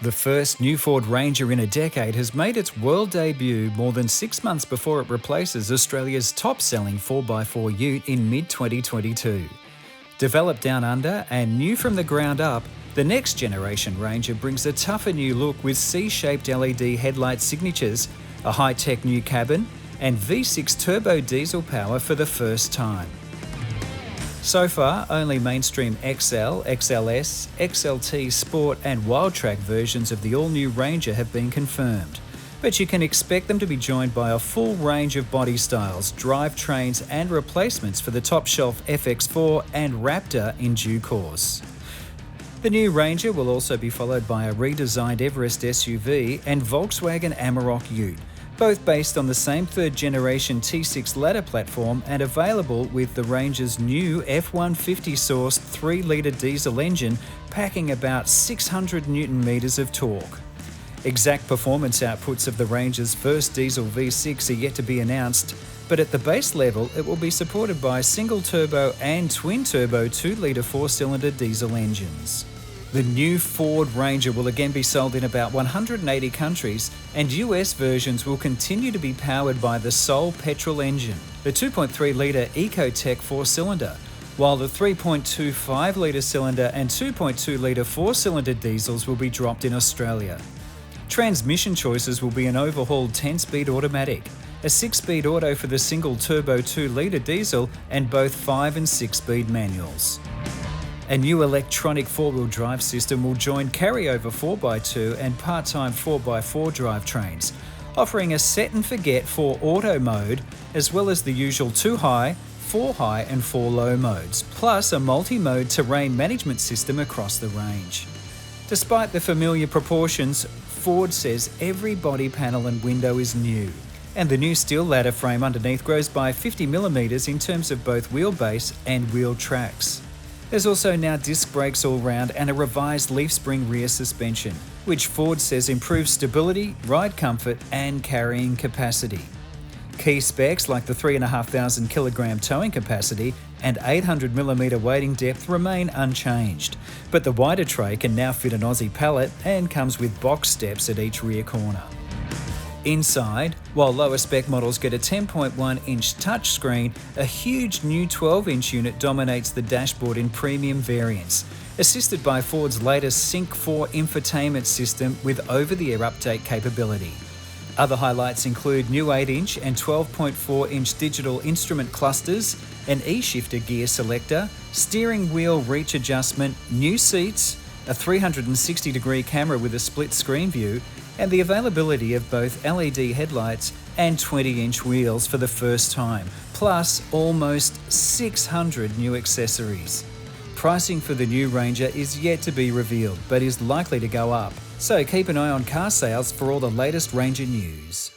The first new Ford Ranger in a decade has made its world debut more than 6 months before it replaces Australia's top-selling 4x4 ute in mid-2022. Developed down under and new from the ground up, the next generation Ranger brings a tougher new look with C-shaped LED headlight signatures, a high-tech new cabin, and V6 turbo diesel power for the first time. So far, only mainstream XL, XLS, XLT Sport and Wildtrak versions of the all-new Ranger have been confirmed, but you can expect them to be joined by a full range of body styles, drivetrains and replacements for the top-shelf FX4 and Raptor in due course. The new Ranger will also be followed by a redesigned Everest SUV and Volkswagen Amarok Ute, both based on the same third-generation T6 ladder platform and available with the Ranger's new F-150-sourced 3-litre diesel engine packing about 600 Nm of torque. Exact performance outputs of the Ranger's first diesel V6 are yet to be announced, but at the base level it will be supported by single-turbo and twin-turbo 2-litre 4-cylinder diesel engines. The new Ford Ranger will again be sold in about 180 countries, and US versions will continue to be powered by the sole petrol engine, the 2.3-litre Ecotec 4-cylinder, while the 3.25-litre cylinder and 2.2-litre 4-cylinder diesels will be dropped in Australia. Transmission choices will be an overhauled 10-speed automatic, a 6-speed auto for the single-turbo 2-litre diesel, and both 5- and 6-speed manuals. A new electronic 4-wheel drive system will join carryover 4x2 and part-time 4x4 drivetrains, offering a set-and-forget 4-auto mode, as well as the usual 2-high, 4-high and 4-low modes, plus a multi-mode terrain management system across the range. Despite the familiar proportions, Ford says every body panel and window is new, and the new steel ladder frame underneath grows by 50mm in terms of both wheelbase and wheel tracks. There's also now disc brakes all round and a revised leaf spring rear suspension, which Ford says improves stability, ride comfort and carrying capacity. Key specs like the 3,500 kilogram towing capacity and 800mm weighting depth remain unchanged, but the wider tray can now fit an Aussie pallet and comes with box steps at each rear corner. Inside, while lower spec models get a 10.1-inch touchscreen, a huge new 12-inch unit dominates the dashboard in premium variants, assisted by Ford's latest Sync 4 infotainment system with over-the-air update capability. Other highlights include new 8-inch and 12.4-inch digital instrument clusters, an E-shifter gear selector, steering wheel reach adjustment, new seats, a 360-degree camera with a split screen view, and the availability of both LED headlights and 20-inch wheels for the first time, plus almost 600 new accessories. Pricing for the new Ranger is yet to be revealed, but is likely to go up, so keep an eye on car sales for all the latest Ranger news.